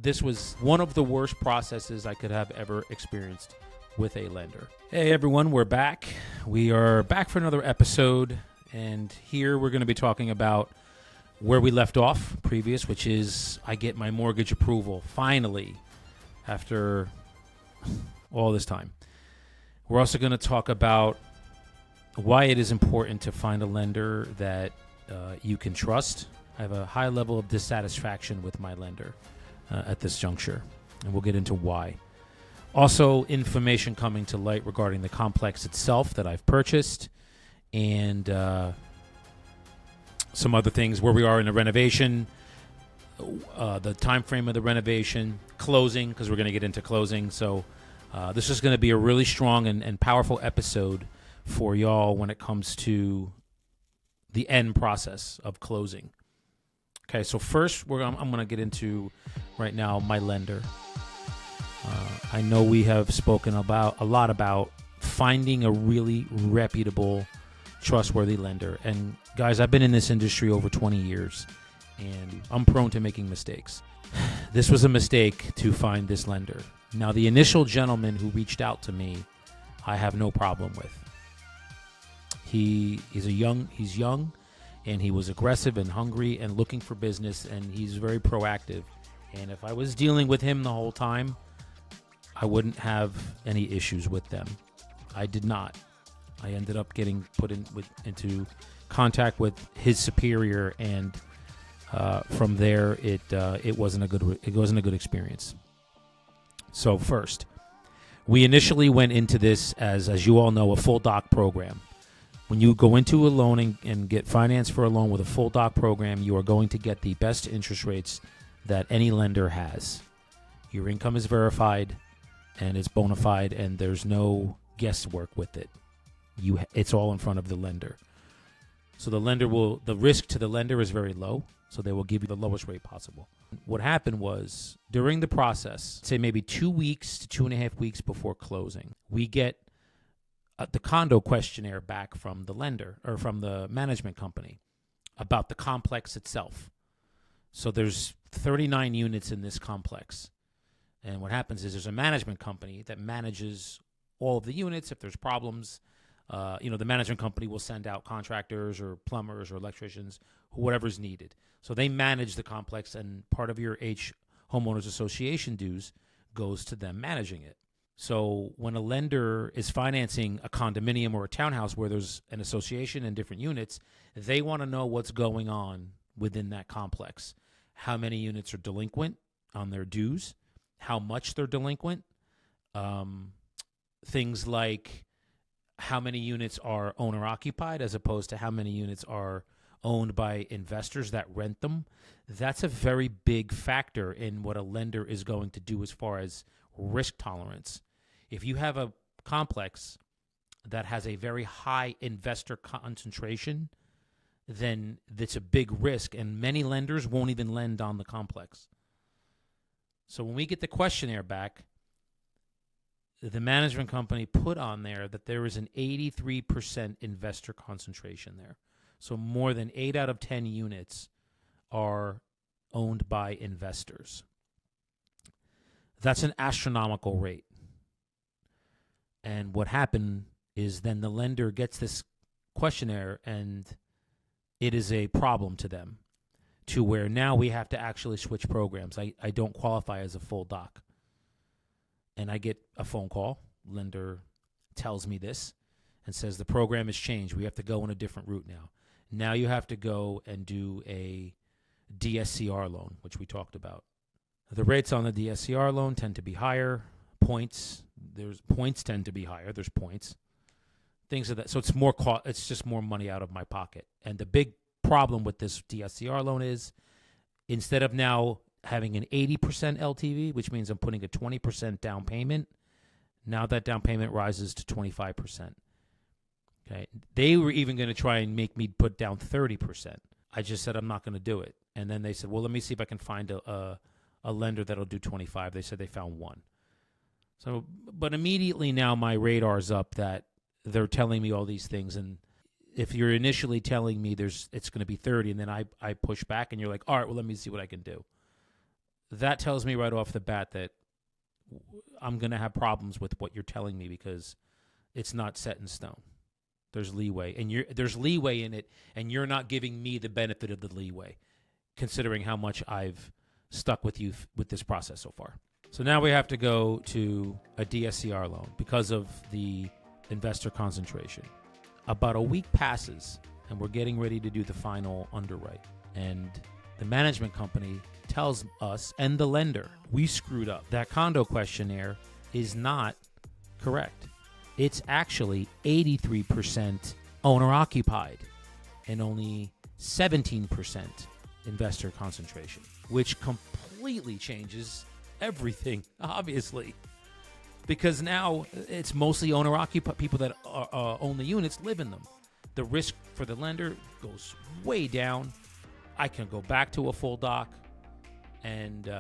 This was one of the worst processes I could have ever experienced with a lender. Hey everyone, we're back. We are back for another episode, and here we're going to be talking about where we left off previous, which is I get my mortgage approval finally after all this time. We're also going to talk about why it is important to find a lender that you can trust. I have a high level of dissatisfaction with my lender at this juncture, and we'll get into why. Also, information coming to light regarding the complex itself that I've purchased, and some other things, where we are in the renovation, the time frame of the renovation, closing, because we're going to get into closing. So this is going to be a really strong and powerful episode for y'all when it comes to the end process of closing. Okay, so first I'm going to get into right now my lender. I know we have spoken a lot about finding a really reputable, trustworthy lender. And guys, I've been in this industry over 20 years, and I'm prone to making mistakes. This was a mistake to find this lender. Now, the initial gentleman who reached out to me, I have no problem with. He's young, and he was aggressive and hungry and looking for business, and he's very proactive. And if I was dealing with him the whole time, I wouldn't have any issues with them. I did not. I ended up getting put into contact with his superior, and from there, it wasn't a good experience. So first, we initially went into this as you all know, a full doc program. When you go into a loan and get financed for a loan with a full doc program, you are going to get the best interest rates that any lender has. Your income is verified and it's bona fide, and there's no guesswork with it. It's all in front of the lender. So the risk to the lender is very low, so they will give you the lowest rate possible. What happened was, during the process, say maybe 2 weeks to 2.5 weeks before closing, we get the condo questionnaire back from the lender or from the management company about the complex itself. So there's 39 units in this complex. And what happens is there's a management company that manages all of the units. If there's problems, the management company will send out contractors or plumbers or electricians, whatever's needed. So they manage the complex, and part of your homeowners association dues goes to them managing it. So when a lender is financing a condominium or a townhouse where there's an association and different units, they want to know what's going on within that complex. How many units are delinquent on their dues, how much they're delinquent, things like how many units are owner-occupied as opposed to how many units are owned by investors that rent them. That's a very big factor in what a lender is going to do as far as risk tolerance. If you have a complex that has a very high investor concentration, then it's a big risk, and many lenders won't even lend on the complex. So when we get the questionnaire back, the management company put on there that there is an 83% investor concentration there. So more than 8 out of 10 units are owned by investors. That's an astronomical rate. And what happened is then the lender gets this questionnaire, and it is a problem to them, to where now we have to actually switch programs. I don't qualify as a full doc. And I get a phone call. Lender tells me this and says the program has changed. We have to go on a different route now. Now you have to go and do a DSCR loan, which we talked about. The rates on the DSCR loan tend to be higher. Points tend to be higher. There's points, things of that. So it's just more money out of my pocket. And the big problem with this DSCR loan is, instead of now having an 80% LTV, which means I'm putting a 20% down payment, now that down payment rises to 25%. Okay, they were even going to try and make me put down 30%. I just said I'm not going to do it. And then they said, well, let me see if I can find a lender that'll do 25. They said they found one. So, but immediately now my radar's up that they're telling me all these things. And if you're initially telling me it's going to be 30, and then I push back, and you're like, all right, well, let me see what I can do. that tells me right off the bat that I'm going to have problems with what you're telling me because it's not set in stone. There's leeway, and there's leeway in it, and you're not giving me the benefit of the leeway, considering how much I've stuck with you with this process so far. So now we have to go to a DSCR loan because of the investor concentration. About a week passes, and we're getting ready to do the final underwrite. And the management company tells us and the lender, we screwed up. That condo questionnaire is not correct. It's actually 83% owner-occupied and only 17% investor concentration, which completely changes everything, obviously. Because now it's mostly owner-occupied. People that own the units live in them. The risk for the lender goes way down. I can go back to a full doc and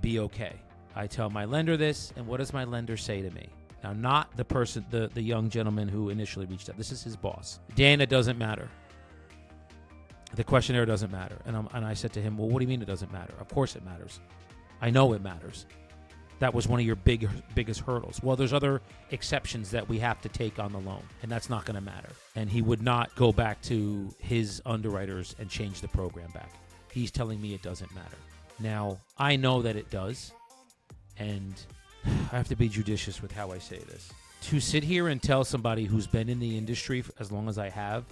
be okay. I tell my lender this, and what does my lender say to me? Now, not the person, the young gentleman who initially reached out. This is his boss. Dan, it doesn't matter. The questionnaire doesn't matter. And I said to him, well, what do you mean it doesn't matter? Of course it matters. I know it matters. That was one of your biggest hurdles. Well, there's other exceptions that we have to take on the loan, and that's not going to matter. And he would not go back to his underwriters and change the program back. He's telling me it doesn't matter. Now, I know that it does, and I have to be judicious with how I say this. To sit here and tell somebody who's been in the industry for as long as I have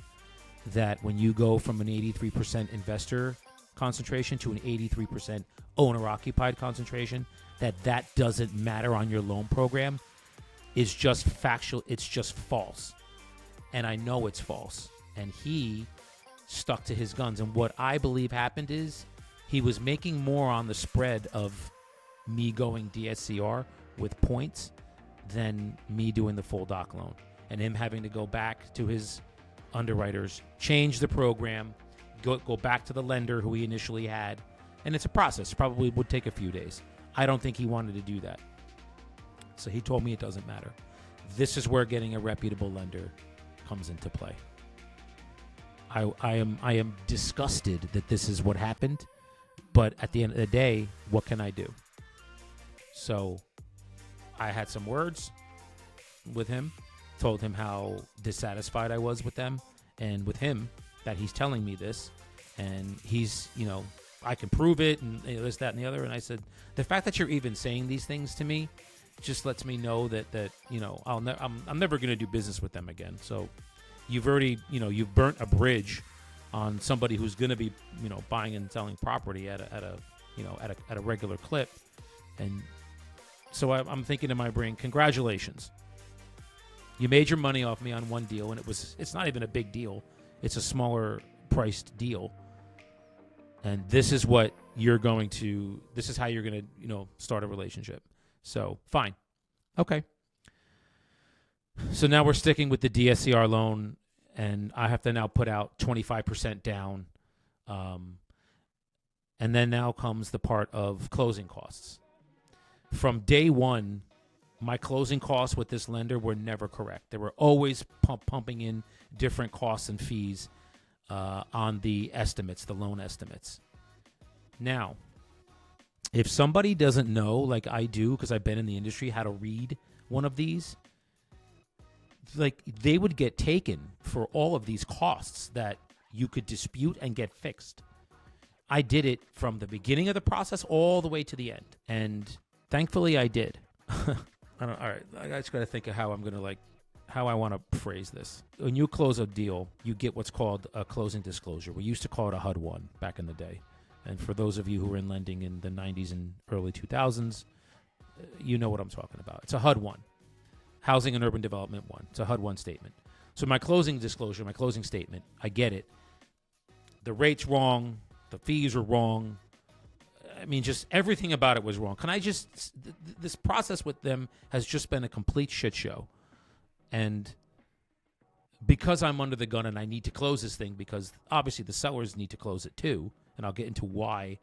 that when you go from an 83% investor concentration to an 83% owner-occupied concentration, that doesn't matter on your loan program is just factual. It's just false. And I know it's false. And he stuck to his guns. And what I believe happened is he was making more on the spread of me going DSCR with points than me doing the full doc loan. And him having to go back to his underwriters, change the program, go back to the lender who he initially had. And it's a process. Probably would take a few days. I don't think he wanted to do that. So he told me it doesn't matter. This is where getting a reputable lender comes into play. I am disgusted that this is what happened, but at the end of the day, what can I do? So I had some words with him, told him how dissatisfied I was with them and with him, that he's telling me this, and he's, I can prove it, and this, that, and the other. And I said, the fact that you're even saying these things to me just lets me know that I'm never going to do business with them again. So you've already, you've burnt a bridge on somebody who's going to be, buying and selling property at a regular clip. And so I'm thinking in my brain, congratulations. You made your money off me on one deal, and it's not even a big deal. It's a smaller priced deal. And this is how you're going to, start a relationship. So, fine. Okay. So now we're sticking with the DSCR loan, and I have to now put out 25% down. And then now comes the part of closing costs. From day one, my closing costs with this lender were never correct. They were always pumping in different costs and fees on the estimates, the loan estimates. Now, if somebody doesn't know, like I do, because I've been in the industry, how to read one of these, like they would get taken for all of these costs that you could dispute and get fixed. I did it from the beginning of the process all the way to the end, and thankfully I did. All right, I just got to think of how I'm going to how I want to phrase this. When you close a deal, you get what's called a closing disclosure. We used to call it a HUD-1 back in the day. And for those of you who were in lending in the 90s and early 2000s, you know what I'm talking about. It's a HUD-1, Housing and Urban Development 1. It's a HUD-1 statement. So my closing disclosure, my closing statement, I get it. The rate's wrong. The fees are wrong. I mean, just everything about it was wrong. This process with them has just been a complete shit show. And because I'm under the gun and I need to close this thing, because obviously the sellers need to close it too, and I'll get into why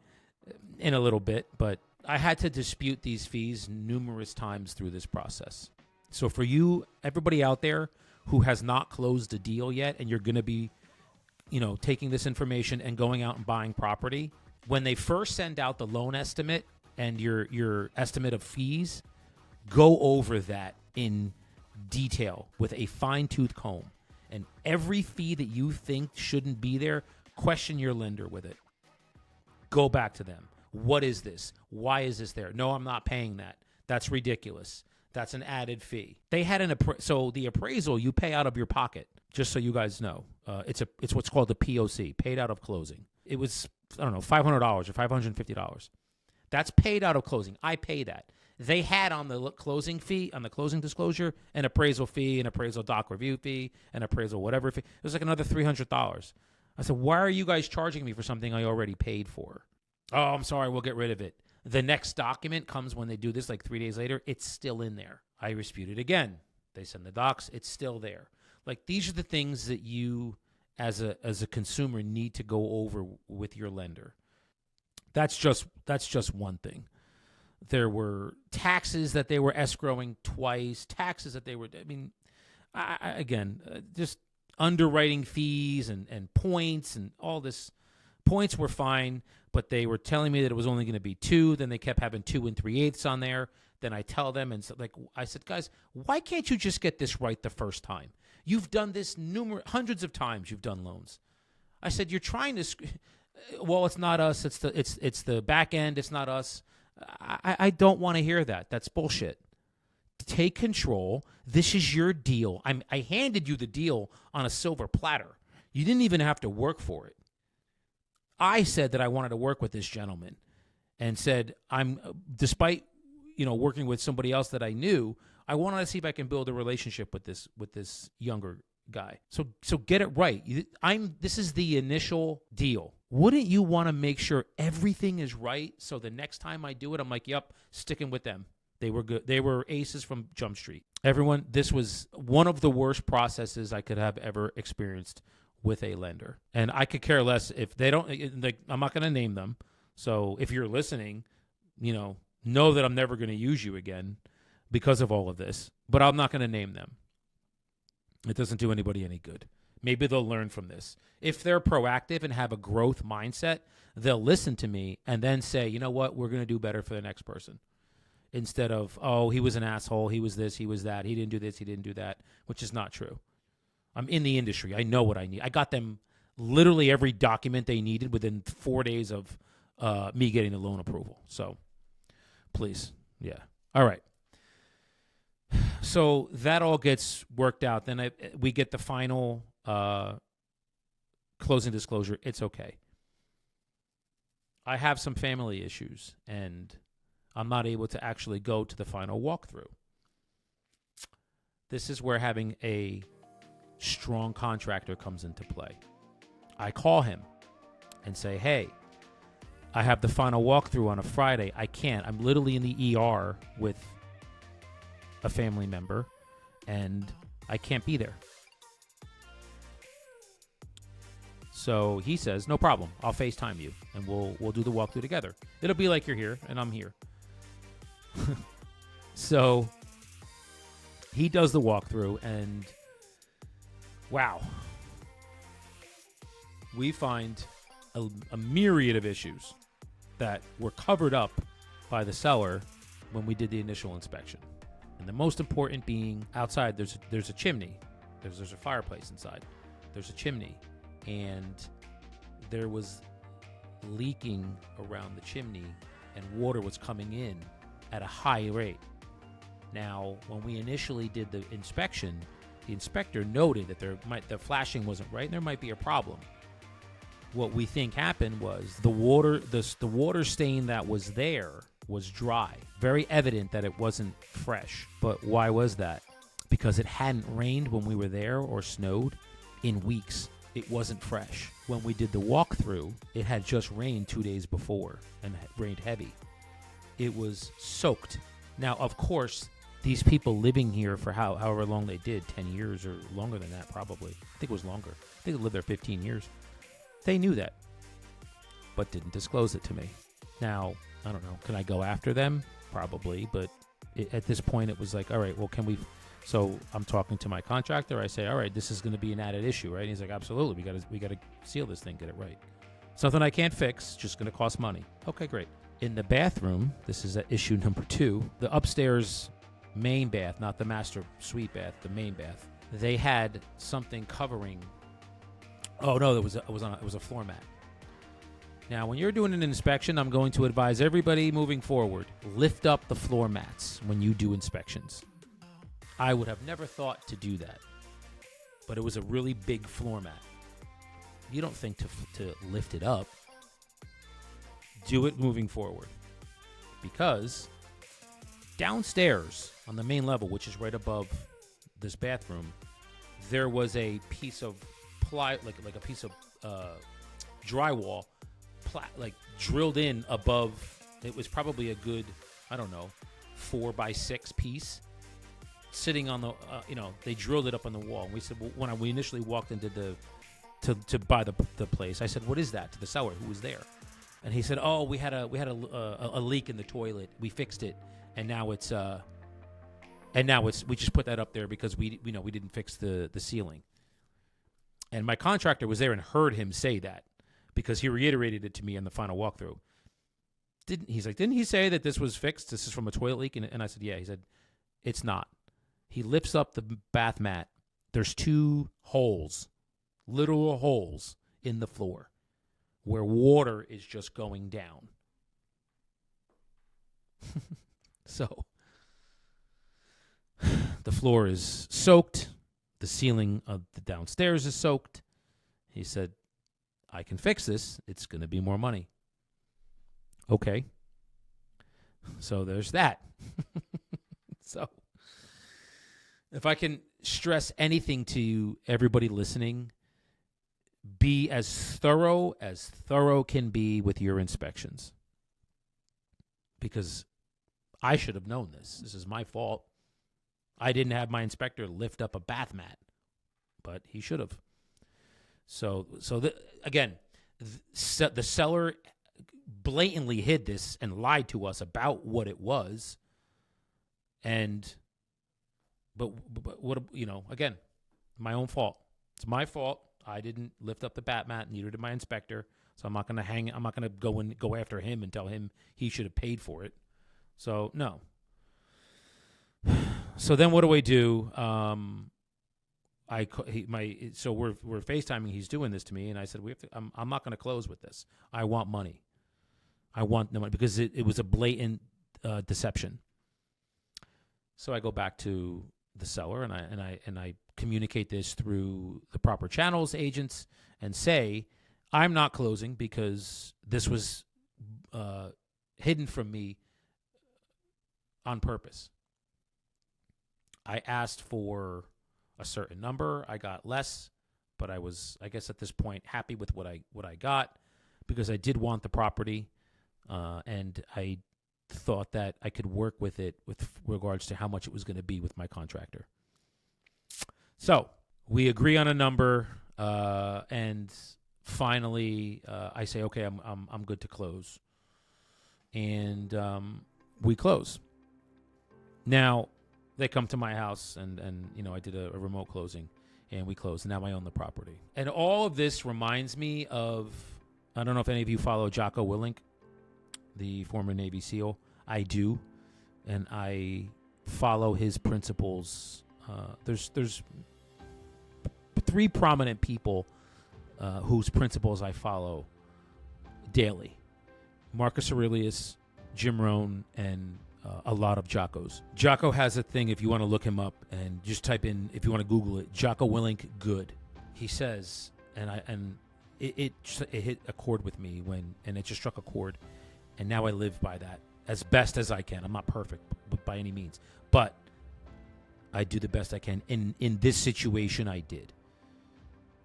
in a little bit, but I had to dispute these fees numerous times through this process. So for you, everybody out there who has not closed a deal yet, and you're going to be, taking this information and going out and buying property, when they first send out the loan estimate and your estimate of fees, go over that in detail with a fine-tooth comb. And every fee that you think shouldn't be there, question your lender with it. Go back to them. What is this? Why is this there? No, I'm not paying that. That's ridiculous. That's an added fee. They had so the appraisal you pay out of your pocket. Just so you guys know, it's what's called the POC, paid out of closing. It was, I don't know, $500 or $550. That's paid out of closing. I pay that. They had on the closing fee, on the closing disclosure, an appraisal fee, an appraisal doc review fee, an appraisal whatever fee. It was like another $300. I said, why are you guys charging me for something I already paid for? Oh, I'm sorry, we'll get rid of it. The next document comes when they do this, like 3 days later. It's still in there. I dispute it again. They send the docs. It's still there. Like, these are the things that you, as a consumer, need to go over with your lender. That's just one thing. There were taxes that they were escrowing twice. Taxes that they were. I mean, just underwriting fees and points and all this. Points were fine, but they were telling me that it was only going to be 2. Then they kept having 2 3/8 on there. Then I tell them, and so, like, I said, guys, why can't you just get this right the first time? You've done this hundreds of times. You've done loans. I said, you're trying to. Well, it's not us. It's the back end. It's not us. I don't want to hear that. That's bullshit. Take control. This is your deal. I handed you the deal on a silver platter. You didn't even have to work for it. I said that I wanted to work with this gentleman, and said despite working with somebody else that I knew, I wanted to see if I can build a relationship with this younger guy. So get it right. This is the initial deal. Wouldn't you want to make sure everything is right so the next time I do it, I'm like, yep, sticking with them. They were good. They were aces from Jump Street. Everyone, this was one of the worst processes I could have ever experienced with a lender. And I could care less if they don't, like, I'm not going to name them. So if you're listening, know that I'm never going to use you again because of all of this, but I'm not going to name them. It doesn't do anybody any good. Maybe they'll learn from this. If they're proactive and have a growth mindset, they'll listen to me and then say, you know what, we're going to do better for the next person. Instead of, oh, he was an asshole, he was this, he was that, he didn't do this, he didn't do that, which is not true. I'm in the industry. I know what I need. I got them literally every document they needed within 4 days of me getting the loan approval. So, please, yeah. All right. So that all gets worked out. Then we get the final closing disclosure. It's okay. I have some family issues, and I'm not able to actually go to the final walkthrough. This is where having a strong contractor comes into play. I call him and say, hey, I have the final walkthrough on a Friday. I can't. I'm literally in the ER with a family member, and I can't be there. So he says, no problem. I'll FaceTime you, and we'll do the walkthrough together. It'll be like you're here, and I'm here. So he does the walkthrough, and wow, we find a myriad of issues that were covered up by the seller when we did the initial inspection. And the most important being, outside there's a chimney. There's a fireplace inside. There's a chimney, and there was leaking around the chimney, and water was coming in at a high rate. Now, when we initially did the inspection, the inspector noted that the flashing wasn't right and there might be a problem. What we think happened was the water stain that was there was dry. Very evident that it wasn't fresh. But why was that? Because it hadn't rained when we were there or snowed in weeks. It wasn't fresh. When we did the walkthrough, it had just rained 2 days before and rained heavy. It was soaked. Now, of course, these people living here for however long they did, 10 years or longer than that probably. I think it was longer. I think they lived there 15 years. They knew that, but didn't disclose it to me. Now, I don't know. Can I go after them? Probably, but at this point, it was like, all right, well, can we? So I'm talking to my contractor. I say, all right, this is going to be an added issue, right? And he's like, absolutely. We got to seal this thing, get it right. Something I can't fix, just going to cost money. Okay, great. In the bathroom, this is issue number 2, the upstairs main bath, not the master suite bath, the main bath. They had something covering. Oh no, it was a floor mat. Now, when you're doing an inspection, I'm going to advise everybody moving forward, lift up the floor mats when you do inspections. I would have never thought to do that, but it was a really big floor mat. You don't think to lift it up. Do it moving forward, because downstairs on the main level, which is right above this bathroom, there was a piece of like a piece of drywall, like drilled in above. It was probably a good, 4x6 piece sitting on the. They drilled it up on the wall. And we said, well, when we initially walked into to buy the place, I said, "What is that?" to the seller who was there, and he said, "Oh, we had a leak in the toilet. We fixed it, and now it's we just put that up there because we didn't fix the ceiling." And my contractor was there and heard him say that, because he reiterated it to me in the final walkthrough. Didn't he say that this was fixed? This is from a toilet leak? And I said, yeah. He said, it's not. He lifts up the bath mat. There's 2 holes, literal holes in the floor where water is just going down. So the floor is soaked. The ceiling of the downstairs is soaked. He said, I can fix this. It's going to be more money. Okay. So there's that. So if I can stress anything to everybody listening, be as thorough can be with your inspections. Because I should have known this. This is my fault. I didn't have my inspector lift up a bath mat, but he should have. So again, the seller blatantly hid this and lied to us about what it was. But what, again, my own fault. It's my fault. I didn't lift up the bath mat, neither did my inspector. So I'm not going to go after him and tell him he should have paid for it. So no. So then what do I do? So we're FaceTiming. He's doing this to me, and I said, I'm not going to close with this. I want money. I want the money because it was a blatant deception. So I go back to the seller and I communicate this through the proper channels, agents, and say, I'm not closing because this was hidden from me on purpose. I asked for a certain number. I got less, but I was, I guess at this point, happy with what I got because I did want the property, and I thought that I could work with it with regards to how much it was going to be with my contractor. So we agree on a number, and finally I say, okay, I'm good to close, and we close. Now they come to my house, and I did a remote closing, and we closed. Now I own the property, and all of this reminds me of, I don't know if any of you follow Jocko Willink, the former Navy SEAL. I do, and I follow his principles. There's 3 prominent people whose principles I follow daily: Marcus Aurelius, Jim Rohn, and a lot of Joccos. Jocko has a thing, if you want to look him up and just type in, if you want to Google it, Jocko Willink good. He says, and it hit a chord with me and it just struck a chord, and now I live by that as best as I can. I'm not perfect by any means, but I do the best I can. In this situation, I did.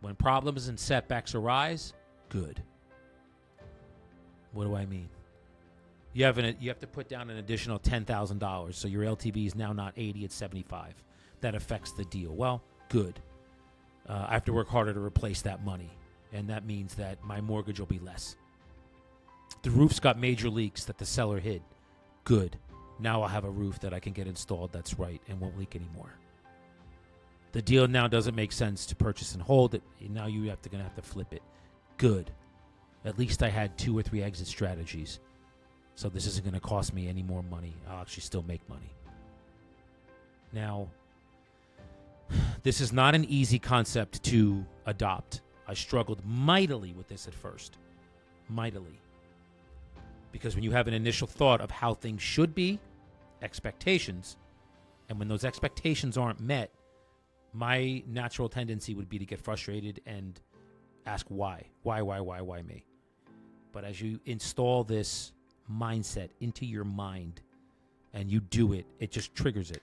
When problems and setbacks arise, good. What do I mean? You have to put down an additional $10,000, so your LTV is now not 80, it's 75. That affects the deal. Well, good. I have to work harder to replace that money, and that means that my mortgage will be less. The roof's got major leaks that the seller hid. Good. Now I'll have a roof that I can get installed that's right and won't leak anymore. The deal now doesn't make sense to purchase and hold it. Now you're going to have to flip it. Good. At least I had 2 or 3 exit strategies. So this isn't going to cost me any more money. I'll actually still make money. Now, this is not an easy concept to adopt. I struggled mightily with this at first. Mightily. Because when you have an initial thought of how things should be, expectations, and when those expectations aren't met, my natural tendency would be to get frustrated and ask why. Why me? But as you install this mindset into your mind and you do it, it just triggers it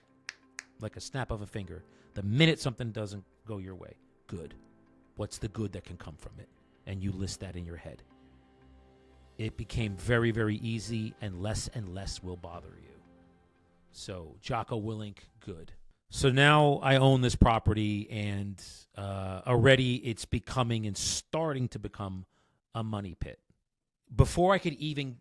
like a snap of a finger. The minute something doesn't go your way, good. What's the good that can come from it? And you list that in your head. It became very, very easy, and less will bother you. So Jocko Willink, good. So now I own this property, and already it's becoming and starting to become a money pit. Before I could even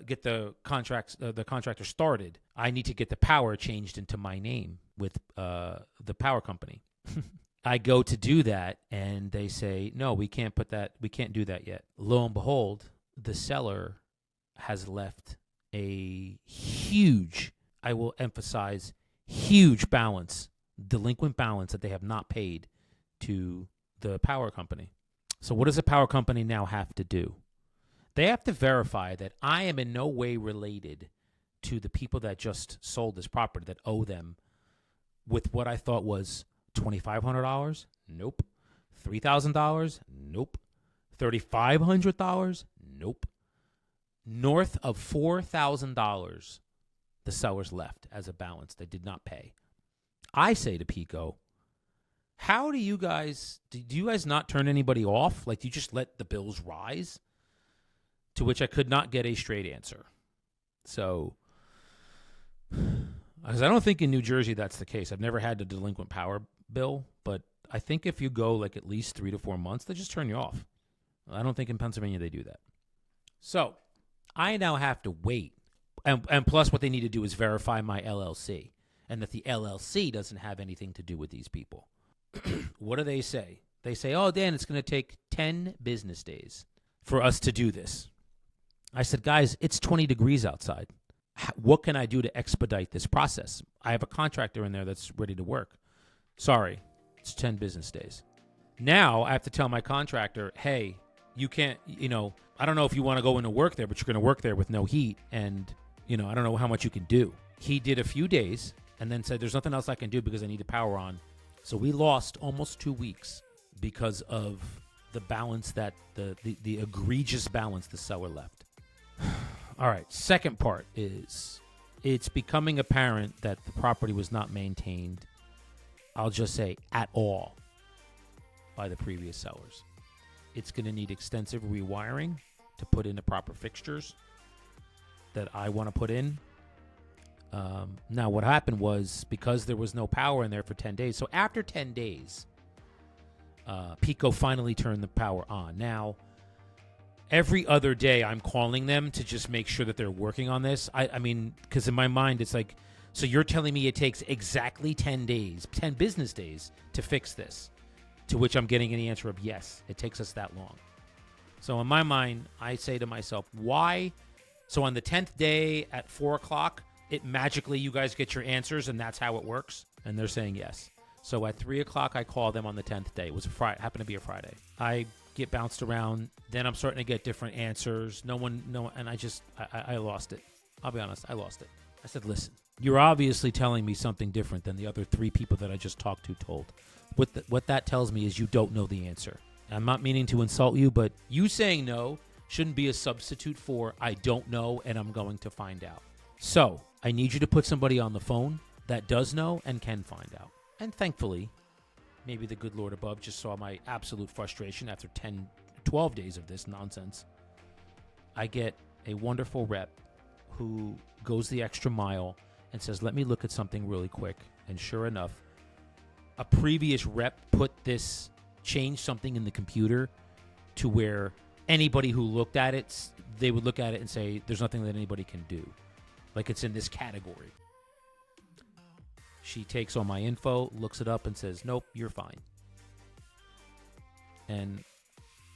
get the contractor started, I need to get the power changed into my name with the power company. I go to do that, and they say, no, we can't do that yet. Lo and behold, the seller has left a huge, I will emphasize, huge balance, delinquent balance that they have not paid to the power company. So what does the power company now have to do? They have to verify that I am in no way related to the people that just sold this property that owe them with what I thought was $2,500? Nope. $3,000? Nope. $3,500? Nope. North of $4,000 the sellers left as a balance. They did not pay. I say to Pico, how do you guys not turn anybody off? Like, do you just let the bills rise? To which I could not get a straight answer. So, because I don't think in New Jersey that's the case. I've never had a delinquent power bill, but I think if you go like at least 3 to 4 months, they just turn you off. I don't think in Pennsylvania they do that. So I now have to wait. And plus what they need to do is verify my LLC and that the LLC doesn't have anything to do with these people. What do they say? They say, oh, Dan, it's going to take 10 business days for us to do this. I said, guys, it's 20 degrees outside. What can I do to expedite this process? I have a contractor in there that's ready to work. Sorry, it's 10 business days. Now I have to tell my contractor, hey, you can't, I don't know if you want to go into work there, but you're going to work there with no heat. And, I don't know how much you can do. He did a few days and then said, there's nothing else I can do because I need the power on. So we lost almost 2 weeks because of the balance that the egregious balance the seller left. All right. Second part is it's becoming apparent that the property was not maintained, I'll just say, at all by the previous sellers. It's going to need extensive rewiring to put in the proper fixtures that I want to put in. Now, what happened was because there was no power in there for 10 days. So after 10 days, Pico finally turned the power on. Now, every other day I'm calling them to just make sure that they're working on this. I mean, because in my mind, it's like, so you're telling me it takes exactly 10 days, 10 business days to fix this, to which I'm getting an answer of yes, it takes us that long. So in my mind, I say to myself, why? So on the 10th day at 4 o'clock, it magically, you guys get your answers and that's how it works? And they're saying yes. So at 3 o'clock, I call them on the 10th day. It was a Friday, happened to be a Friday. I get bounced around. Then I'm starting to get different answers. And I lost it. I'll be honest, I lost it. I said, listen, you're obviously telling me something different than the other 3 people that I just talked to told. What that tells me is you don't know the answer. I'm not meaning to insult you, but you saying no shouldn't be a substitute for I don't know and I'm going to find out. So I need you to put somebody on the phone that does know and can find out. And thankfully, maybe the good Lord above just saw my absolute frustration after 10, 12 days of this nonsense. I get a wonderful rep who goes the extra mile and says, let me look at something really quick. And sure enough, a previous rep changed something in the computer to where anybody who looked at it, they would look at it and say, there's nothing that anybody can do. Like it's in this category. She takes all my info, looks it up and says, nope, you're fine. And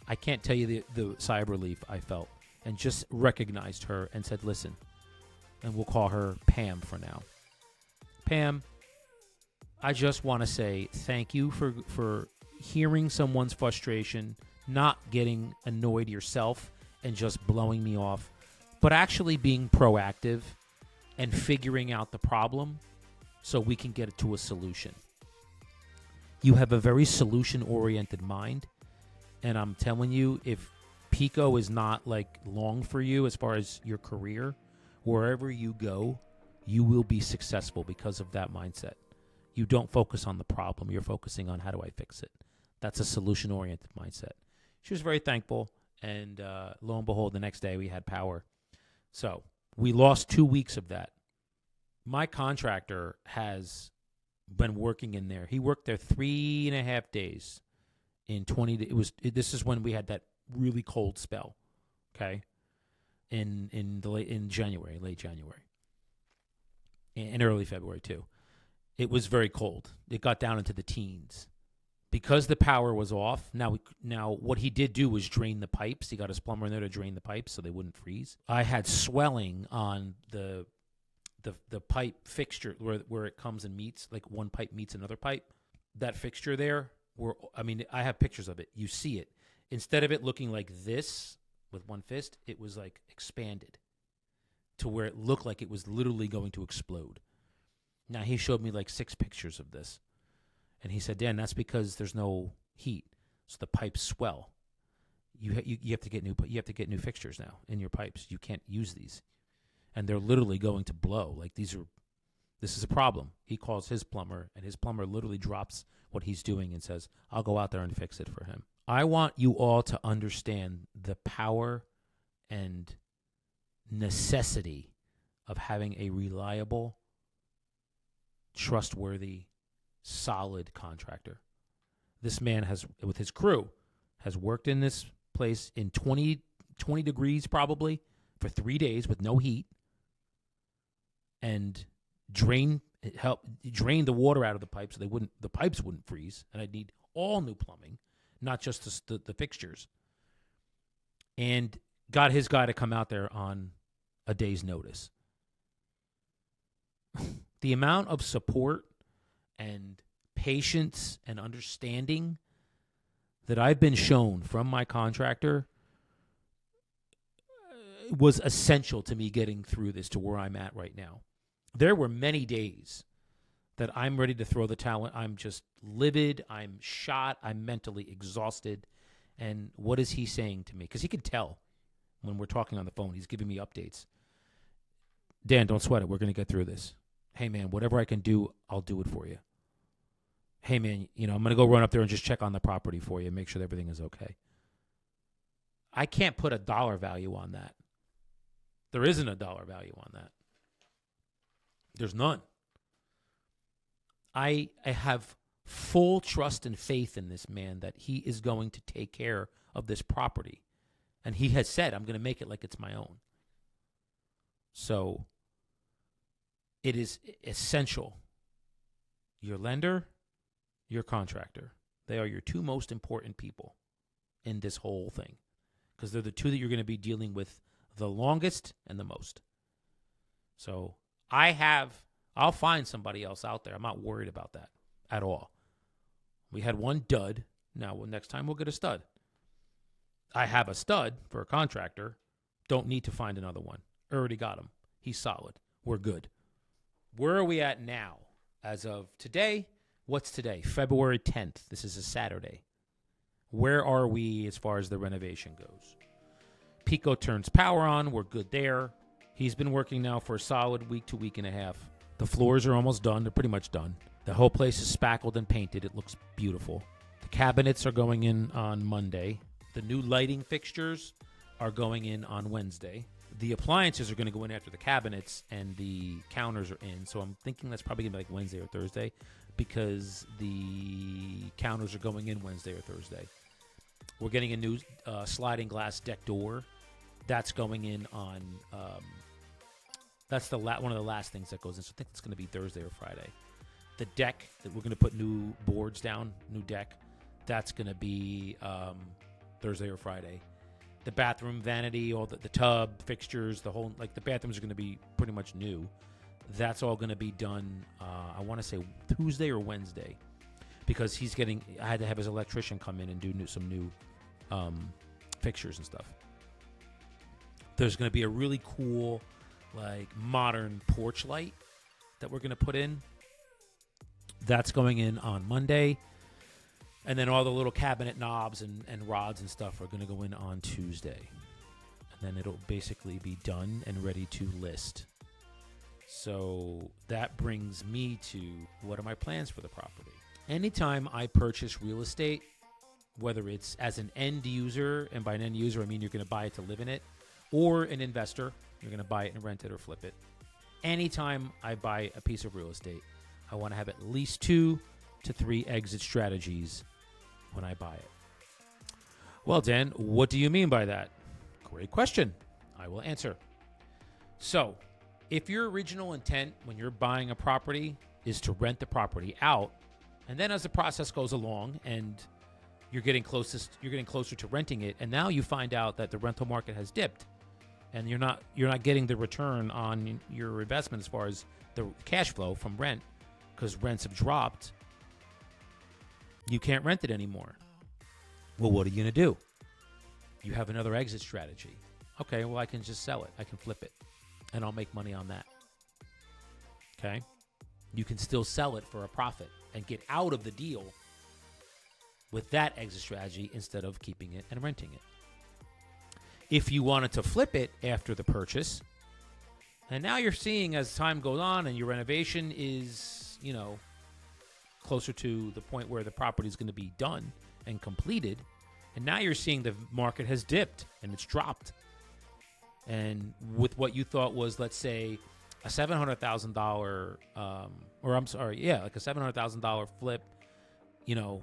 I can't tell you the sigh of relief I felt, and just recognized her and said, listen, and we'll call her Pam for now. Pam, I just want to say thank you for hearing someone's frustration, not getting annoyed yourself and just blowing me off, but actually being proactive and figuring out the problem so we can get it to a solution. You have a very solution-oriented mind, and I'm telling you, if Pico is not like long for you as far as your career, wherever you go, you will be successful because of that mindset. You don't focus on the problem. You're focusing on how do I fix it. That's a solution-oriented mindset. She was very thankful, and lo and behold, the next day we had power. So we lost 2 weeks of that. My contractor has been working in there. He worked there 3.5 days in 20. This is when we had that really cold spell, okay, in January, late January, and early February too. It was very cold. It got down into the teens. Because the power was off, now what he did do was drain the pipes. He got his plumber in there to drain the pipes so they wouldn't freeze. I had swelling on the pipe fixture where it comes and meets, like one pipe meets another pipe. That fixture there, I have pictures of it. You see it. Instead of it looking like this with one fist, it was like expanded to where it looked like it was literally going to explode. Now, he showed me like 6 pictures of this. And he said, Dan, that's because there's no heat, so the pipes swell. You have to get new fixtures now in your pipes. You can't use these, and they're literally going to blow. Like this is a problem. He calls his plumber, and his plumber literally drops what he's doing and says, I'll go out there and fix it for him. I want you all to understand the power and necessity of having a reliable, trustworthy, solid contractor. This man has, with his crew, has worked in this place in 20 degrees probably for 3 days with no heat, and drain the water out of the pipes so the pipes wouldn't freeze. And I'd need all new plumbing, not just the fixtures. And got his guy to come out there on a day's notice. The amount of support and patience and understanding that I've been shown from my contractor was essential to me getting through this to where I'm at right now. There were many days that I'm ready to throw the towel. I'm just livid. I'm shot. I'm mentally exhausted. And what is he saying to me? Because he can tell when we're talking on the phone. He's giving me updates. Dan, don't sweat it. We're going to get through this. Hey, man, whatever I can do, I'll do it for you. Hey, man, I'm going to go run up there and just check on the property for you and make sure that everything is okay. I can't put a dollar value on that. There isn't a dollar value on that. There's none. I have full trust and faith in this man that he is going to take care of this property. And he has said, I'm going to make it like it's my own. So it is essential. Your lender, your contractor, they are your 2 most important people in this whole thing, because they're the 2 that you're going to be dealing with the longest and the most. So I'll find somebody else out there. I'm not worried about that at all. We had one dud. Now, next time we'll get a stud. I have a stud for a contractor. Don't need to find another one. Already got him. He's solid. We're good. Where are we at now? As of today, what's today? February 10th. This is a Saturday. Where are we as far as the renovation goes? Pico turns power on. We're good there. He's been working now for a solid week to week and a half. The floors are almost done. They're pretty much done. The whole place is spackled and painted. It looks beautiful. The cabinets are going in on Monday. The new lighting fixtures are going in on Wednesday. The appliances are going to go in after the cabinets, and the counters are in. So I'm thinking that's probably going to be like Wednesday or Thursday, because the counters are going in Wednesday or Thursday. We're getting a new sliding glass deck door. That's going in on, that's one of the last things that goes in. So I think it's going to be Thursday or Friday. The deck that we're going to put new boards down, new deck, that's going to be Thursday or Friday. The bathroom vanity, all the tub, fixtures, the whole, like the bathrooms are going to be pretty much new. That's all going to be done, I want to say Tuesday or Wednesday, because I had to have his electrician come in and do some new fixtures and stuff. There's going to be a really cool, like modern porch light that we're going to put in. That's going in on Monday. And then all the little cabinet knobs and rods and stuff are going to go in on Tuesday. And then it'll basically be done and ready to list. So that brings me to, what are my plans for the property? Anytime I purchase real estate, whether it's as an end user, and by an end user I mean you're going to buy it to live in it, or an investor, you're going to buy it and rent it or flip it. Anytime I buy a piece of real estate, I want to have at least 2 to 3 exit strategies when I buy it. Well, Dan, what do you mean by that? Great question. I will answer. So, if your original intent when you're buying a property is to rent the property out, and then as the process goes along and you're getting closer to renting it, and now you find out that the rental market has dipped and you're not getting the return on your investment as far as the cash flow from rent because rents have dropped, you can't rent it anymore. Well, what are you going to do? You have another exit strategy. Okay, well, I can just sell it. I can flip it, and I'll make money on that. Okay? You can still sell it for a profit and get out of the deal with that exit strategy instead of keeping it and renting it. If you wanted to flip it after the purchase, and now you're seeing as time goes on and your renovation is, closer to the point where the property is going to be done and completed, and now you're seeing the market has dipped and it's dropped. And with what you thought was, let's say, a $700,000, like a $700,000 flip,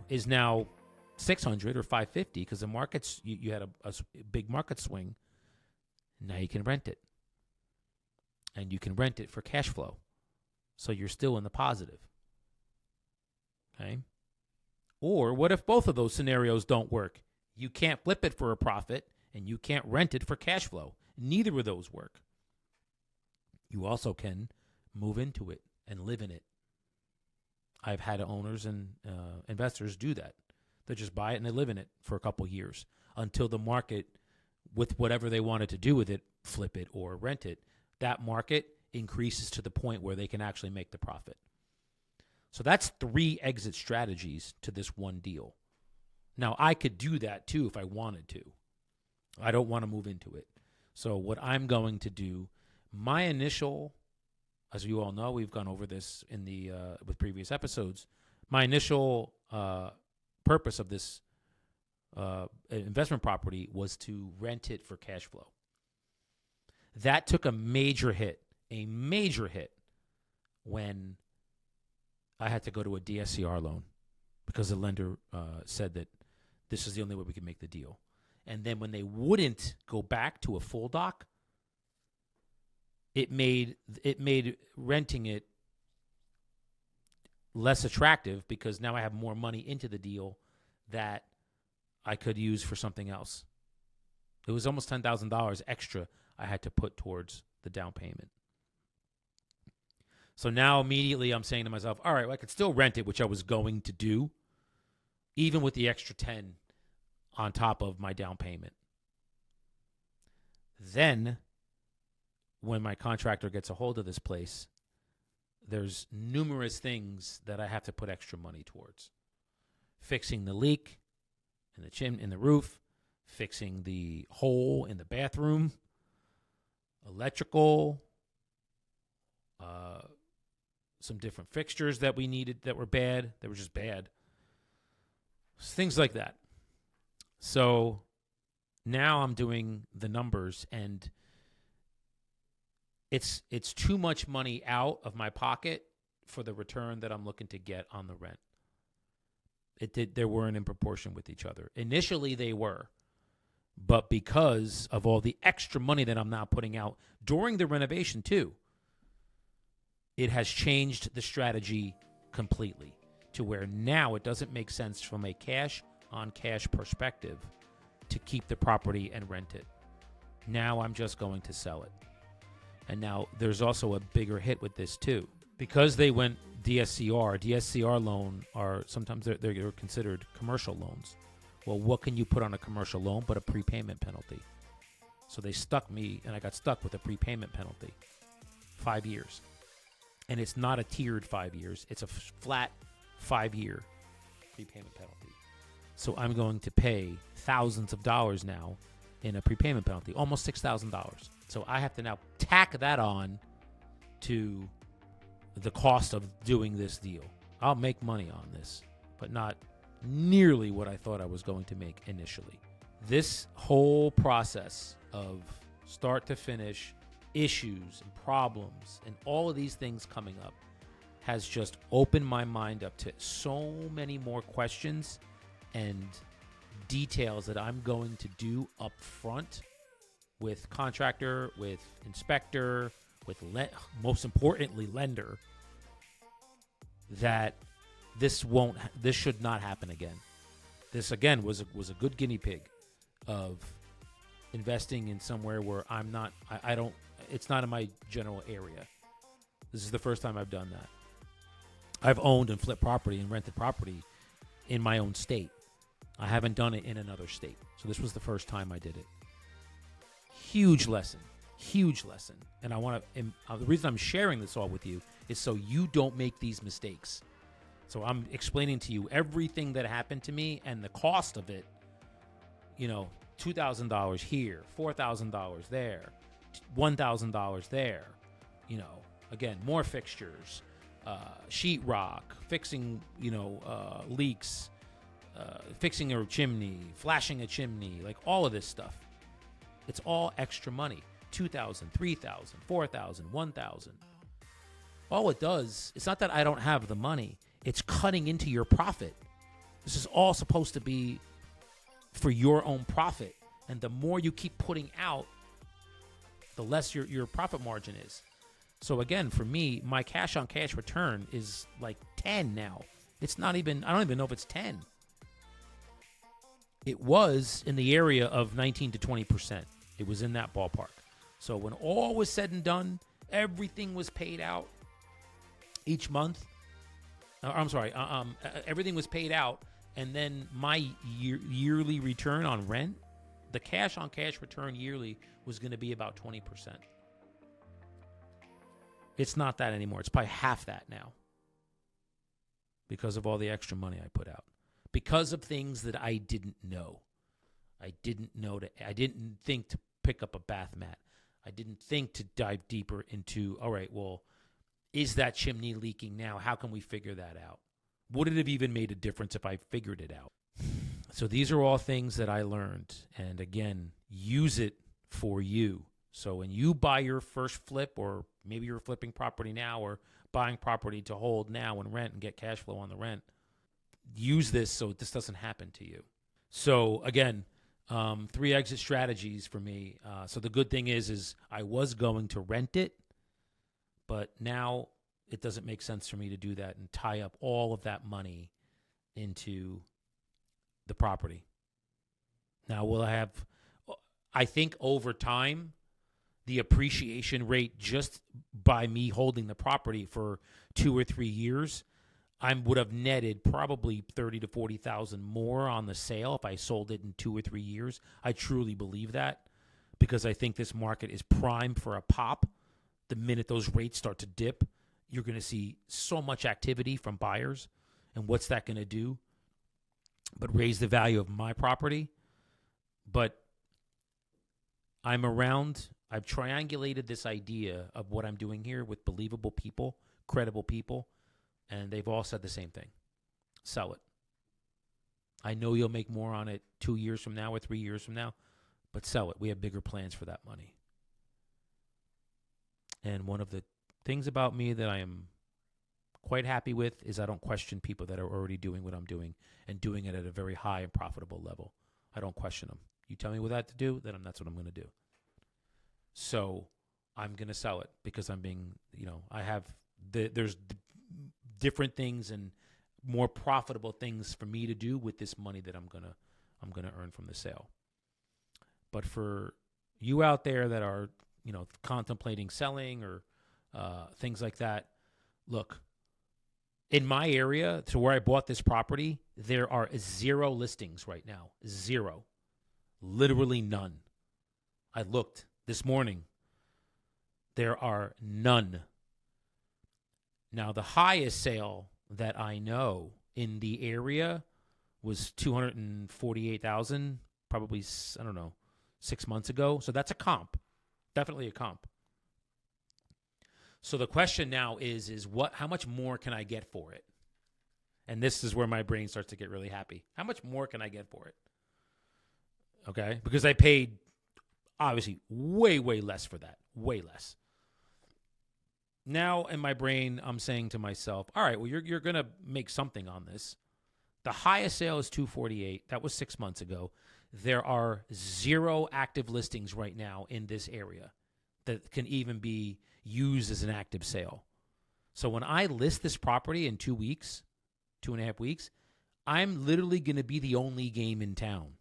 is now 600 or 550 because the markets, you had a big market swing. Now you can rent it, and you can rent it for cash flow, so you're still in the positive. Okay. Or what if both of those scenarios don't work? You can't flip it for a profit and you can't rent it for cash flow. Neither of those work. You also can move into it and live in it. I've had owners and investors do that. They just buy it and they live in it for a couple years until the market, with whatever they wanted to do with it, flip it or rent it, that market increases to the point where they can actually make the profit. So that's 3 exit strategies to this one deal. Now, I could do that too if I wanted to. I don't want to move into it. So what I'm going to do, my initial, as you all know, we've gone over this in the with previous episodes, my initial purpose of this investment property was to rent it for cash flow. That took a major hit when I had to go to a DSCR loan because the lender said that this is the only way we could make the deal. And then when they wouldn't go back to a full doc, it made renting it less attractive because now I have more money into the deal that I could use for something else. It was almost $10,000 extra I had to put towards the down payment. So now immediately I'm saying to myself, all right, well, I could still rent it, which I was going to do, even with the extra 10 on top of my down payment. Then when my contractor gets a hold of this place, there's numerous things that I have to put extra money towards. Fixing the leak in the roof, fixing the hole in the bathroom, electrical, some different fixtures that we needed that were bad. They were just bad. Things like that. So now I'm doing the numbers, and it's too much money out of my pocket for the return that I'm looking to get on the rent. They weren't in proportion with each other. Initially they were, but because of all the extra money that I'm now putting out during the renovation too, it has changed the strategy completely to where now it doesn't make sense from a cash on cash perspective to keep the property and rent it. Now I'm just going to sell it. And now there's also a bigger hit with this too. Because they went DSCR loan are sometimes they're considered commercial loans. Well, what can you put on a commercial loan but a prepayment penalty? So they stuck me, and I got stuck with a prepayment penalty. 5 years. And it's not a tiered 5 years. It's a flat 5-year prepayment penalty. So I'm going to pay thousands of dollars now in a prepayment penalty, almost $6,000. So I have to now tack that on to the cost of doing this deal. I'll make money on this, but not nearly what I thought I was going to make initially. This whole process of start to finish issues and problems and all of these things coming up has just opened my mind up to so many more questions and details that I'm going to do up front with contractor, with inspector, with most importantly lender, that this should not happen again. This again was a good guinea pig of investing in somewhere where I don't, it's not in my general area. This is the first time I've done that. I've owned and flipped property and rented property in my own state. I haven't done it in another state. So this was the first time I did it. Huge lesson. And I want to, the reason I'm sharing this all with you is so you don't make these mistakes. So I'm explaining to you everything that happened to me and the cost of it. You know, $2,000 here, $4,000 there, $1,000 there. You know, again, more fixtures, sheetrock, fixing, leaks, fixing a chimney, flashing a chimney, like all of this stuff. It's all extra money. $2,000, $3,000, $4,000, $1,000. All it does, it's not that I don't have the money. It's cutting into your profit. This is all supposed to be for your own profit. And the more you keep putting out, the less your profit margin is. So again, for me, my cash on cash return is like 10 now. It's not even, I don't even know if it's 10. It was in the area of 19 to 20%. It was in that ballpark. So when all was said and done, everything was paid out each month. Everything was paid out. And then my yearly return on rent, the cash on cash return yearly was going to be about 20%. It's not that anymore. It's probably half that now because of all the extra money I put out. Because of things that I didn't know. I didn't think to pick up a bath mat. I didn't think to dive deeper into, all right, well, is that chimney leaking now? How can we figure that out? Would it have even made a difference if I figured it out? So these are all things that I learned. And again, use it for you. So when you buy your first flip, or maybe you're flipping property now or buying property to hold now and rent and get cash flow on the rent, use this so this doesn't happen to you. So again, 3 exit strategies for me. So the good thing is I was going to rent it, but now it doesn't make sense for me to do that and tie up all of that money into the property. Now, will I have, I think over time, the appreciation rate just by me holding the property for 2 or 3 years, I would have netted probably 30 to 40,000 more on the sale if I sold it in 2 or 3 years. I truly believe that because I think this market is primed for a pop. The minute those rates start to dip, you're going to see so much activity from buyers. And what's that going to do? But raise the value of my property. But I'm around, I've triangulated this idea of what I'm doing here with believable people, credible people, and they've all said the same thing. Sell it. I know you'll make more on it 2 years from now or 3 years from now, but sell it. We have bigger plans for that money. And one of the things about me that I am quite happy with is I don't question people that are already doing what I'm doing and doing it at a very high and profitable level. I don't question them. You tell me what that to do, then that's what I'm going to do. So I'm going to sell it because I'm being, I have, there's different things and more profitable things for me to do with this money that I'm going to earn from the sale. But for you out there that are, contemplating selling or things like that, look, in my area to where I bought this property, there are 0 listings right now. 0. Literally none. I looked this morning. There are none. Now, the highest sale that I know in the area was $248,000, probably, I don't know, 6 months ago. So that's a comp. Definitely a comp. So the question now is how much more can I get for it? And this is where my brain starts to get really happy. How much more can I get for it? Okay? Because I paid, obviously, way, way less for that. Way less. Now in my brain, I'm saying to myself, all right, well, you're going to make something on this. The highest sale is $248,000. That was 6 months ago. There are 0 active listings right now in this area that can even be used as an active sale. So when I list this property in 2 weeks, 2.5 weeks, I'm literally going to be the only game in town.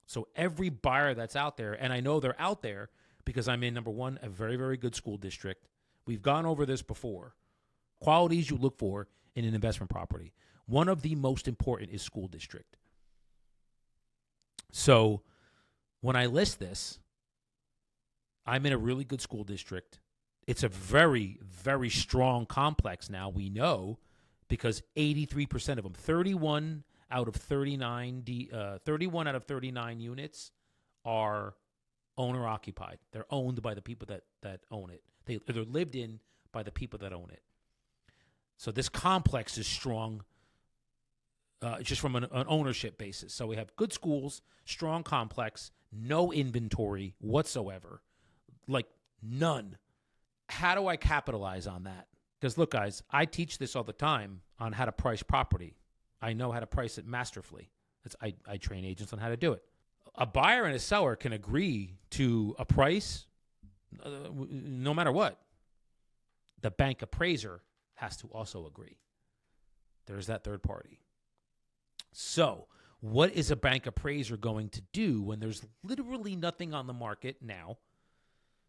So every buyer that's out there, and I know they're out there because I'm in, number one, a very, very good school district. We've gone over this before. Qualities you look for in an investment property. One of the most important is school district. So when I list this, I'm in a really good school district. It's a very, very strong complex now, we know, because 83% of them, 31 out of 39 units are owner-occupied. They're owned by the people that own it. They're lived in by the people that own it. So this complex is strong just from an ownership basis. So we have good schools, strong complex, no inventory whatsoever, like none. How do I capitalize on that? Because look, guys, I teach this all the time on how to price property. I know how to price it masterfully. I train agents on how to do it. A buyer and a seller can agree to a price no matter what. The bank appraiser has to also agree. There's that third party. So what is a bank appraiser going to do when there's literally nothing on the market now?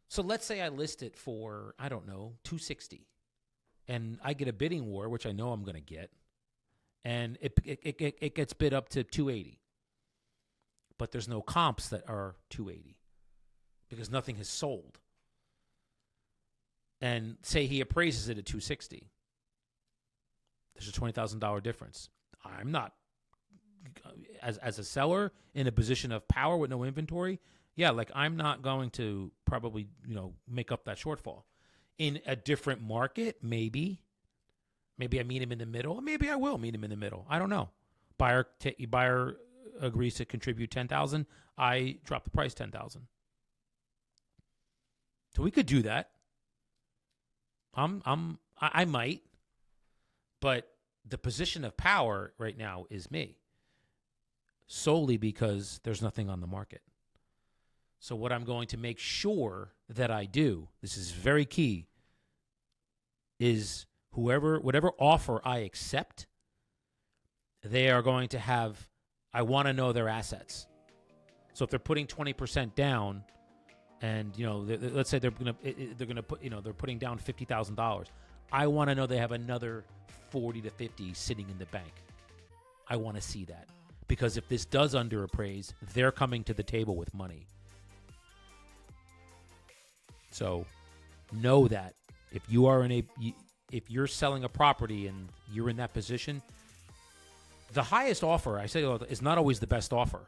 So let's say I list it for, I don't know, $260, and I get a bidding war, which I know I'm going to get, and it gets bid up to $280. But there's no comps that are $280 because nothing has sold. And say he appraises it at $260. There's a $20,000 difference. I'm not, as a seller in a position of power with no inventory, I'm not going to probably, make up that shortfall. In a different market, maybe I meet him in the middle. Maybe I will meet him in the middle. I don't know. Buyer agrees to contribute $10,000. I drop the price $10,000. So we could do that. I might, but the position of power right now is me, solely because there's nothing on the market. So what I'm going to make sure that I do, this is very key, is whatever offer I accept, they are going to have, I want to know their assets. So if they're putting 20% down, and let's say they're putting down $50,000, I want to know they have another 40 to 50 sitting in the bank. I want to see that, because if this does underappraise, they're coming to the table with money. So know that if you are if you're selling a property and you're in that position, the highest offer, I say, is not always the best offer.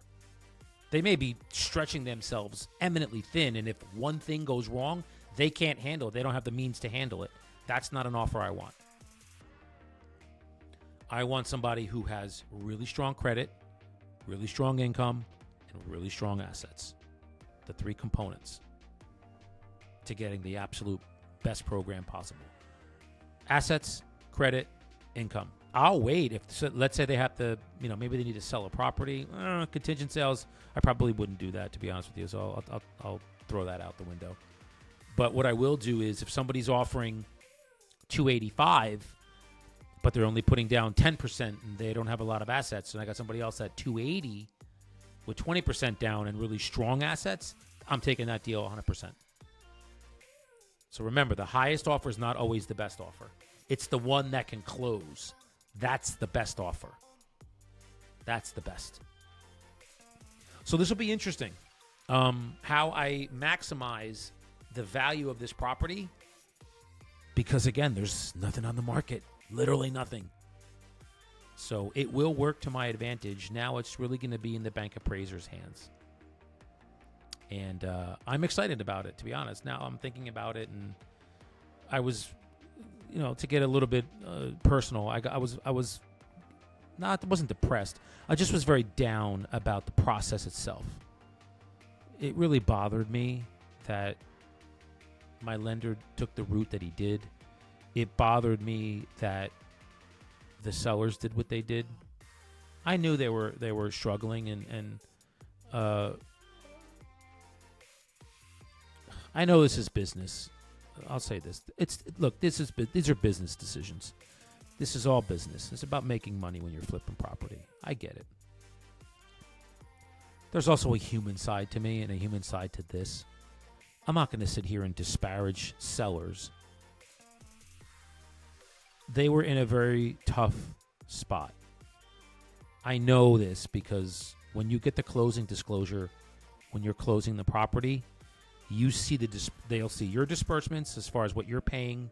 They may be stretching themselves eminently thin, and if one thing goes wrong, they can't handle it. They don't have the means to handle it. That's not an offer I want. I want somebody who has really strong credit, really strong income, and really strong assets. The 3 components to getting the absolute best program possible. Assets, credit, income. I'll wait. Let's say they have to, maybe they need to sell a property. Contingent sales, I probably wouldn't do that, to be honest with you. So I'll throw that out the window. But what I will do is, if somebody's offering $285, but they're only putting down 10% and they don't have a lot of assets, and I got somebody else at $280, with 20% down and really strong assets, I'm taking that deal 100%. So remember, the highest offer is not always the best offer. It's the one that can close. That's the best offer. That's the best. So this will be interesting. How I maximize the value of this property, because again, there's nothing on the market, literally nothing. So it will work to my advantage. Now it's really going to be in the bank appraiser's hands. And I'm excited about it, to be honest. Now I'm thinking about it, and I was, to get a little bit personal, I wasn't depressed. I just was very down about the process itself. It really bothered me that my lender took the route that he did. It bothered me that the sellers did what they did. I knew they were struggling, and I know this is business. I'll say this. These are business decisions. This is all business. It's about making money when you're flipping property. I get it. There's also a human side to me and a human side to this. I'm not going to sit here and disparage sellers. They were in a very tough spot. I know this because when you get the closing disclosure, when you're closing the property, you see they'll see your disbursements as far as what you're paying,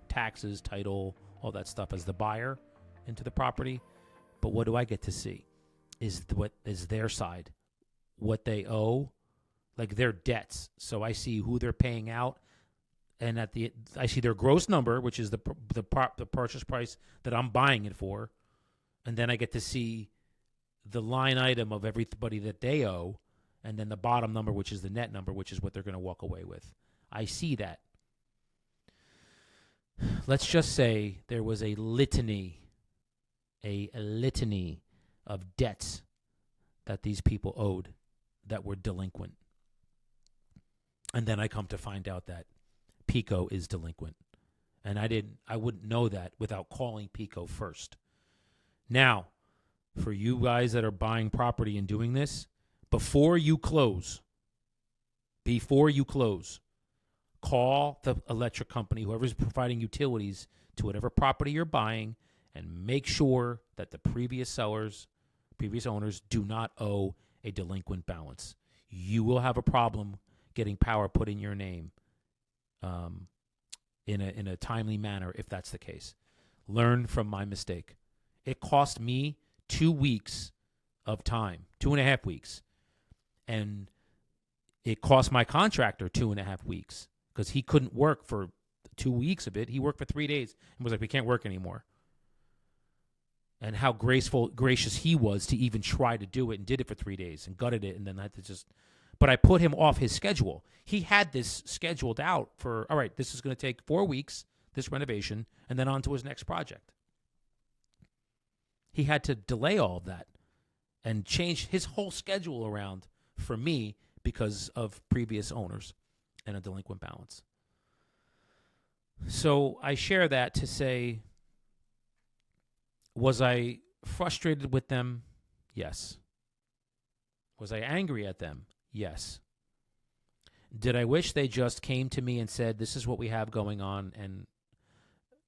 taxes, title, all that stuff as the buyer into the property. But what do I get to see is what is their side, what they owe, like their debts. So I see who they're paying out, and I see their gross number, which is the purchase price that I'm buying it for, and then I get to see the line item of everybody that they owe, and then the bottom number, which is the net number, which is what they're going to walk away with. I see that. Let's just say there was a litany of debts that these people owed that were delinquent. And then I come to find out that Pico is delinquent. And I wouldn't know that without calling Pico first. Now, for you guys that are buying property and doing this, before you close, call the electric company, whoever's providing utilities to whatever property you're buying, and make sure that the previous owners do not owe a delinquent balance. You will have a problem getting power put in your name in a timely manner if that's the case. Learn from my mistake. It cost me 2 weeks of time, 2.5 weeks. And it cost my contractor 2.5 weeks because he couldn't work for 2 weeks of it. He worked for 3 days and was like, we can't work anymore. And how gracious he was to even try to do it, and did it for 3 days and gutted it, and then had to but I put him off his schedule. He had this scheduled out for, all right, this is going to take 4 weeks, this renovation, and then on to his next project. He had to delay all of that and change his whole schedule around for me because of previous owners and a delinquent balance. So I share that to say, was I frustrated with them? Yes. Was I angry at them? Yes. Did I wish they just came to me and said, this is what we have going on, and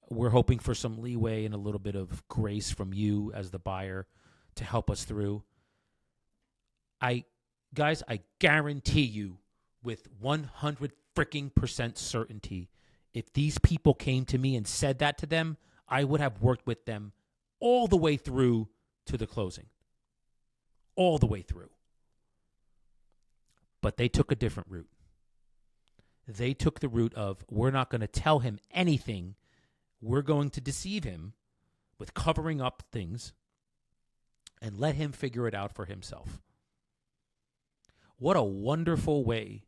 we're hoping for some leeway and a little bit of grace from you as the buyer to help us through? Guys, I guarantee you with 100% certainty, if these people came to me and said that to them, I would have worked with them all the way through to the closing. All the way through. But they took a different route. They took the route of, we're not going to tell him anything. We're going to deceive him with covering up things and let him figure it out for himself. What a wonderful way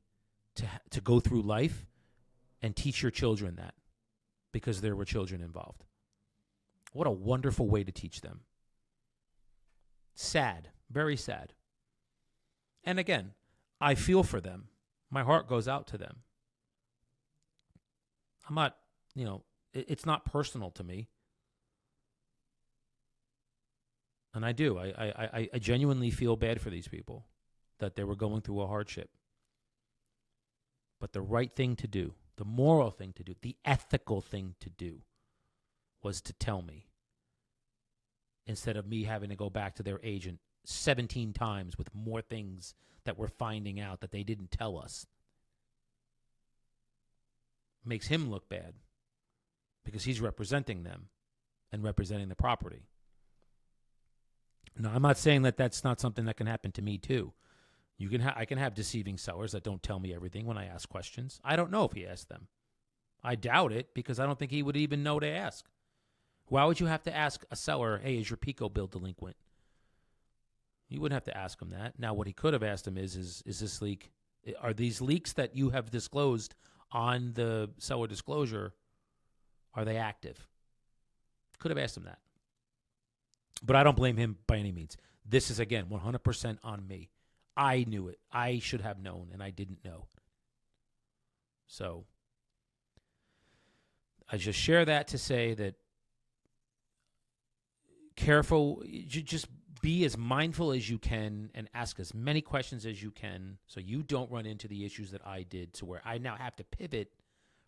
to go through life and teach your children that, because there were children involved. What a wonderful way to teach them. Sad, very sad. And again, I feel for them. My heart goes out to them. I'm not, it's not personal to me. And I do. I genuinely feel bad for these people. that they were going through a hardship. But the right thing to do, the moral thing to do, the ethical thing to do was to tell me, instead of me having to go back to their agent 17 times with more things that we're finding out that they didn't tell us. Makes him look bad because he's representing them and representing the property. Now, I'm not saying that that's not something that can happen to me too. I can have deceiving sellers that don't tell me everything when I ask questions. I don't know if he asked them. I doubt it because I don't think he would even know to ask. Why would you have to ask a seller, hey, is your Pico bill delinquent? You wouldn't have to ask him that. Now, what he could have asked him is this leak, are these leaks that you have disclosed on the seller disclosure, are they active? Could have asked him that. But I don't blame him by any means. This is, again, 100% on me. I knew it. I should have known, and I didn't know. So I just share that to say that careful, just be as mindful as you can and ask as many questions as you can so you don't run into the issues that I did, to where I now have to pivot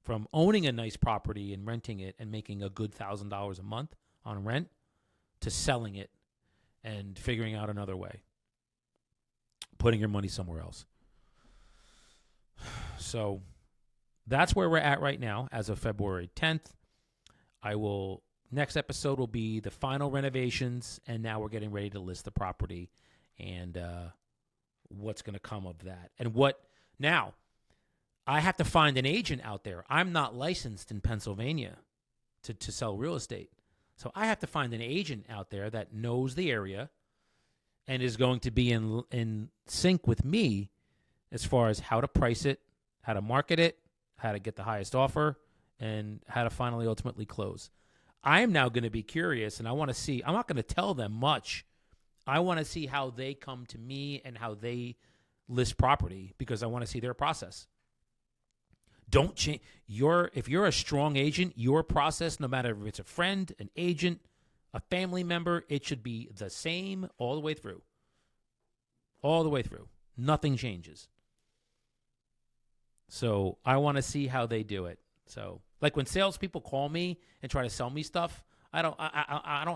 from owning a nice property and renting it and making a good $1,000 a month on rent to selling it and figuring out another way, putting your money somewhere else. So that's where we're at right now as of February 10th. Next episode will be the final renovations, and now we're getting ready to list the property and what's going to come of that. And now, I have to find an agent out there. I'm not licensed in Pennsylvania to sell real estate. So I have to find an agent out there that knows the area and is going to be in sync with me as far as how to price it, how to market it, how to get the highest offer, and how to finally ultimately close. I am now going to be curious, and I want to see. I'm not going to tell them much. I want to see how they come to me and how they list property, because I want to see their process. Don't change if you're a strong agent, your process, no matter if it's a friend, an agent, a family member, it should be the same all the way through. All the way through. Nothing changes. So I want to see how they do it. So, like when salespeople call me and try to sell me stuff, I don't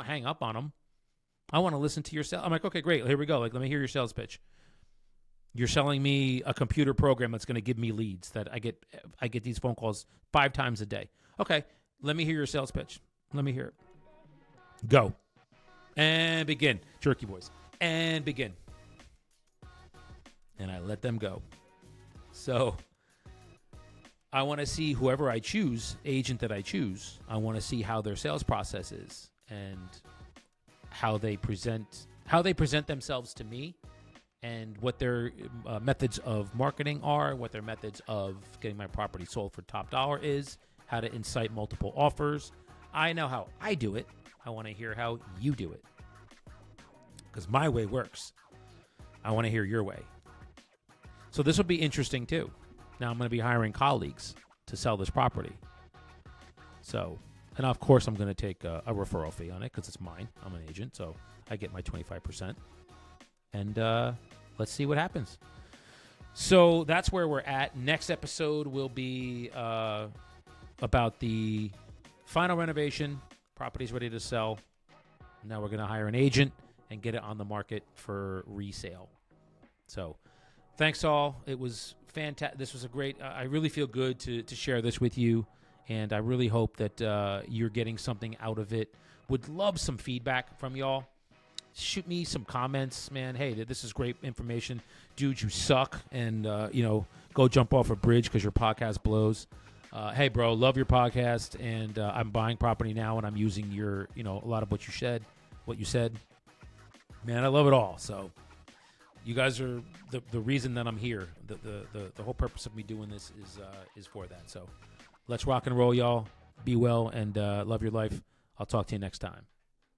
hang up on them. I want to listen to your sales. I'm like, okay, great, here we go. Like, let me hear your sales pitch. You're selling me a computer program that's going to give me leads that I get these phone calls 5 times a day. Okay, let me hear your sales pitch. Let me hear it. Go. And begin. Jerky boys. And begin. And I let them go. So I want to see whoever I choose, agent that I choose, I want to see how their sales process is and how they present themselves to me, and what their methods of marketing are, what their methods of getting my property sold for top dollar is, how to incite multiple offers. I know how I do it. I want to hear how you do it, because my way works. I want to hear your way. So this will be interesting too. Now I'm going to be hiring colleagues to sell this property. So, and of course I'm going to take a referral fee on it because it's mine. I'm an agent, so I get my 25%. And let's see what happens. So that's where we're at. Next episode will be about the final renovation. Property's ready to sell. Now we're going to hire an agent and get it on the market for resale. So thanks all. It was fantastic. This was a great, I really feel good to share this with you. And I really hope that you're getting something out of it. Would love some feedback from y'all. Shoot me some comments, man. Hey, this is great information. Dude, you suck. And, go jump off a bridge because your podcast blows. Hey, bro, love your podcast. And I'm buying property now, and I'm using your, a lot of what you said. Man, I love it all. So you guys are the reason that I'm here. The whole purpose of me doing this is for that. So let's rock and roll, y'all. Be well and love your life. I'll talk to you next time.